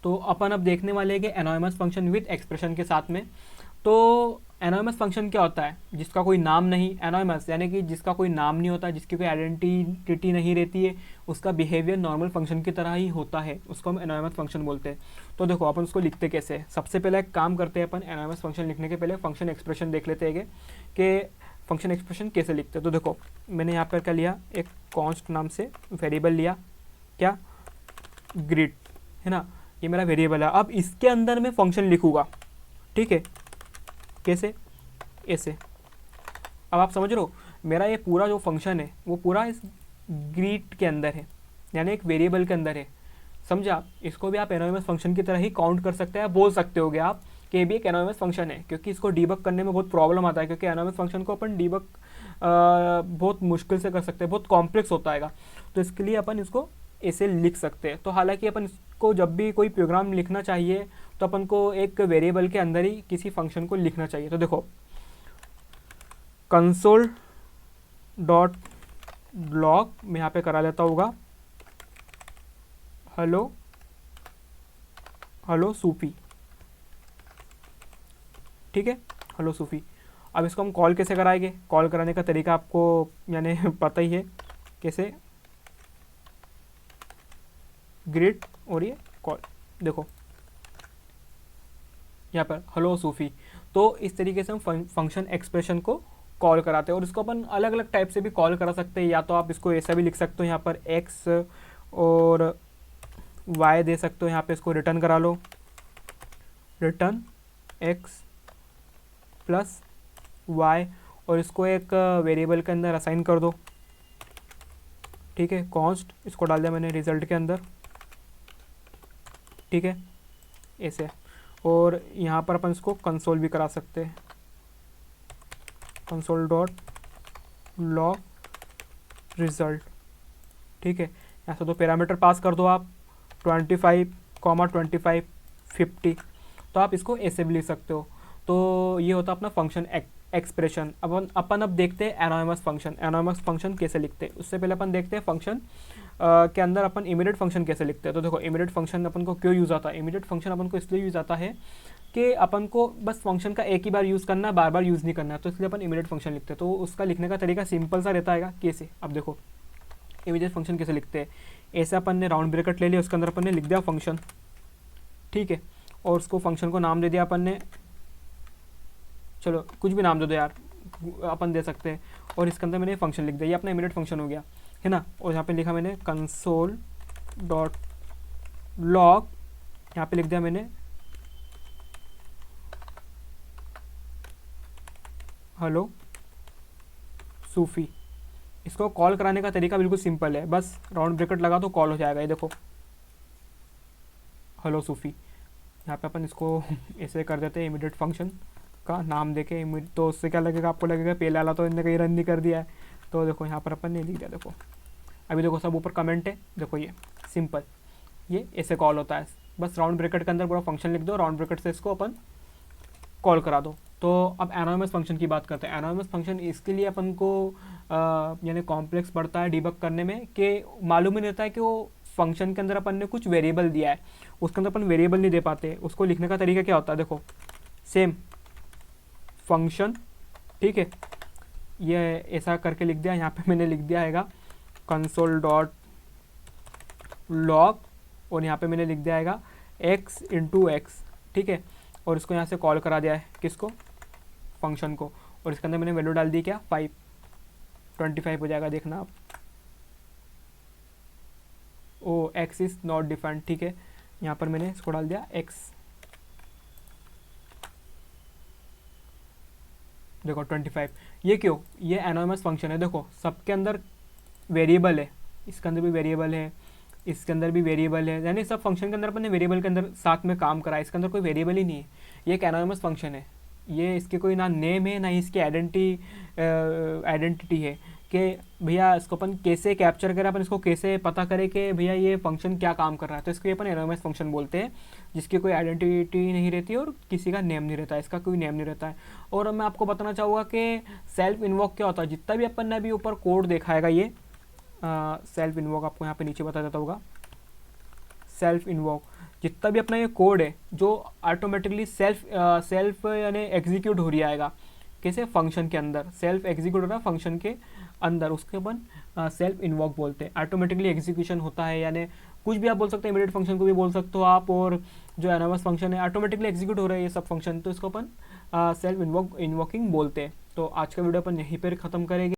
तो अपन अब देखने वाले हैं कि एनोनिमस फंक्शन विद एक्सप्रेशन के साथ में। तो एनोनिमस फंक्शन क्या होता है? जिसका कोई नाम नहीं, एनोनिमस यानी कि जिसका कोई नाम नहीं होता, जिसकी कोई आइडेंटिटी नहीं रहती है, उसका बिहेवियर नॉर्मल फंक्शन की तरह ही होता है, उसको हम एनोनिमस फंक्शन बोलते हैं। तो देखो अपन उसको लिखते कैसे हैं। सबसे पहले एक काम करते हैं, अपन एनोनिमस फंक्शन लिखने के पहले फंक्शन एक्सप्रेशन देख लेते हैं कि फंक्शन एक्सप्रेशन कैसे लिखते हैं। तो देखो मैंने यहाँ पर क्या लिया, एक कॉन्स्ट नाम से वेरिएबल लिया, क्या, ग्रिड, है ना, ये मेरा वेरिएबल है। अब इसके अंदर मैं फंक्शन लिखूंगा, ठीक है, कैसे, ऐसे। अब आप समझ रहे हो, मेरा ये पूरा जो फंक्शन है वो पूरा इस ग्रीट के अंदर है, यानी एक वेरिएबल के अंदर है, समझा। इसको भी आप एनोनिमस फंक्शन की तरह ही काउंट कर सकते हैं, बोल सकते होगे आप कि ये भी एक एनोनिमस फंक्शन है, क्योंकि इसको डीबग करने में बहुत प्रॉब्लम आता है, क्योंकि एनोनिमस फंक्शन को अपन डीबग बहुत मुश्किल से कर सकते हैं, बहुत कॉम्प्लेक्स होता है। तो इसके लिए अपन इसको ऐसे लिख सकते हैं। तो हालांकि अपन इसको जब भी कोई प्रोग्राम लिखना चाहिए तो अपन को एक वेरिएबल के अंदर ही किसी फंक्शन को लिखना चाहिए। तो देखो कंसोल डॉट लॉग मैं यहाँ पे करा लेता होगा, हेलो हेलो सूफी, ठीक है, हेलो सूफी। अब इसको हम कॉल कैसे कराएंगे? कॉल कराने का तरीका आपको यानी पता ही है कैसे, ग्रिड और ये कॉल, देखो यहाँ पर हेलो सूफी। तो इस तरीके से हम फंक्शन एक्सप्रेशन को कॉल कराते हैं, और इसको अपन अलग अलग टाइप से भी कॉल करा सकते हैं। या तो आप इसको ऐसा भी लिख सकते हो, यहाँ पर एक्स और वाई दे सकते हो, यहाँ पे इसको रिटर्न करा लो, रिटर्न एक्स प्लस वाई, और इसको एक वेरिएबल के अंदर असाइन कर दो, ठीक है, कॉन्स्ट, इसको डाल दिया मैंने रिजल्ट के अंदर, ठीक है, ऐसे। और यहाँ पर अपन इसको कंसोल भी करा सकते हैं, कंसोल डॉट लॉग रिजल्ट, ठीक है। यहाँ से दो पैरामीटर पास कर दो आप, 25, 25, 50। तो आप इसको ऐसे भी लिख सकते हो। तो ये होता है अपना फंक्शन एक्सप्रेशन। अपन अब देखते हैं एनोनिमस फंक्शन। एनोनिमस फंक्शन कैसे लिखते हैं, उससे पहले अपन देखते हैं फंक्शन के अंदर अपन इमीडिएट फंक्शन कैसे लिखते हैं। तो देखो इमीडिएट फंक्शन अपन को क्यों यूज़ आता है? इमीडिएट फंक्शन अपन को इसलिए यूज़ आता है कि अपन को बस फंक्शन का एक ही बार यूज़ करना है, बार बार यूज़ नहीं करना है, तो इसलिए अपन इमीडिएट फंक्शन लिखते हैं। तो उसका लिखने का तरीका सिंपल सा रहता है, कैसे, अब देखो इमीडिएट फंक्शन कैसे लिखते हैं। ऐसे अपन ने राउंड ब्रैकेट ले लिया, उसके अंदर अपन ने लिख दिया फंक्शन, ठीक है, और उसको फंक्शन को नाम दे दिया अपन ने, चलो कुछ भी नाम दे दो यार, अपन दे सकते हैं, और इसके अंदर मैंने फंक्शन लिख दिया, ये अपना इमीडिएट फंक्शन हो गया, है ना। और यहाँ पे लिखा मैंने कंसोल डॉट लॉग, यहाँ पे लिख दिया मैंने हेलो सूफी। इसको कॉल कराने का तरीका बिल्कुल सिंपल है, बस राउंड ब्रैकेट लगा तो कॉल हो जाएगा, ये देखो हेलो सूफी। यहाँ पे अपन इसको ऐसे कर देते हैं, इमीडिएट फंक्शन का नाम देके, तो उससे क्या लगेगा, आपको लगेगा पहले वाला तो इनने कहीं रन नहीं कर दिया है। तो देखो यहाँ पर अपन ने लिख दिया, देखो अभी देखो सब ऊपर कमेंट है, देखो ये सिंपल, ये ऐसे कॉल होता है। बस राउंड ब्रैकेट के अंदर पूरा फंक्शन लिख दो, राउंड ब्रैकेट से इसको अपन कॉल करा दो। तो अब एनोनिमस फंक्शन की बात करते हैं। एनोनिमस फंक्शन इसके लिए अपन को यानी कॉम्प्लेक्स पड़ता है डीबग करने में, कि मालूम ही नहीं रहता है कि वो फंक्शन के अंदर अपन ने कुछ वेरिएबल दिया है, उसके अंदर अपन वेरिएबल नहीं दे पाते। उसको लिखने का तरीका क्या होता है, देखो सेम फंक्शन, ठीक है, ये ऐसा करके लिख दिया। यहाँ पे मैंने लिख दिया हैगा कंसोल डॉट लॉग, और यहाँ पे मैंने लिख दिया हैगा x इंटू एक्स, ठीक है, और इसको यहाँ से कॉल करा दिया है, किसको, फंक्शन को, और इसके अंदर मैंने वैल्यू डाल दी क्या, 5, 25 हो जाएगा, देखना आप। ओ एक्स इज नॉट डिफाइंड, ठीक है, यहाँ पर मैंने इसको डाल दिया x, देखो 25। ये क्यों, ये एनोनिमस फंक्शन है, देखो सबके अंदर वेरिएबल है, इसके अंदर भी वेरिएबल है, इसके अंदर भी वेरिएबल है, यानी सब फंक्शन के अंदर अपने वेरिएबल के अंदर साथ में काम करा है। इसके अंदर कोई वेरिएबल ही नहीं है, ये एक एनोनिमस फंक्शन है। ये इसके कोई ना नेम है ना ही इसकी आइडेंटिटी है कि भैया इसको अपन कैसे कैप्चर करें, अपन इसको कैसे पता करें कि भैया ये फंक्शन क्या काम कर रहा है। तो इसको अपन एनोनिमस फंक्शन बोलते हैं, जिसकी कोई आइडेंटिटी नहीं रहती और किसी का नेम नहीं रहता है, इसका कोई नेम नहीं रहता है। और मैं आपको बताना चाहूँगा कि सेल्फ इन्वोक क्या होता है। जितना भी अपन ने अभी ऊपर कोड देखा है, ये सेल्फ इन्वोक आपको यहाँ पे नीचे बता देता होगा। सेल्फ जितना भी अपना ये कोड है जो ऑटोमेटिकली सेल्फ यानी एग्जीक्यूट हो रहा है, कैसे फंक्शन के अंदर सेल्फ एग्जीक्यूट हो रहा है फंक्शन के अंदर, उसके अपन सेल्फ इन्वोक बोलते हैं। ऑटोमेटिकली एग्जीक्यूशन होता है, यानी कुछ भी आप बोल सकते हैं, इमीडिएट फंक्शन को भी बोल सकते हो आप, और जो एनोमस फंक्शन है ऑटोमेटिकली एग्जीक्यूट हो रहा है ये सब फंक्शन, तो इसको अपन सेल्फ इन्वोकिंग बोलते हैं। तो आज का वीडियो अपन यहीं पर ख़त्म करेंगे।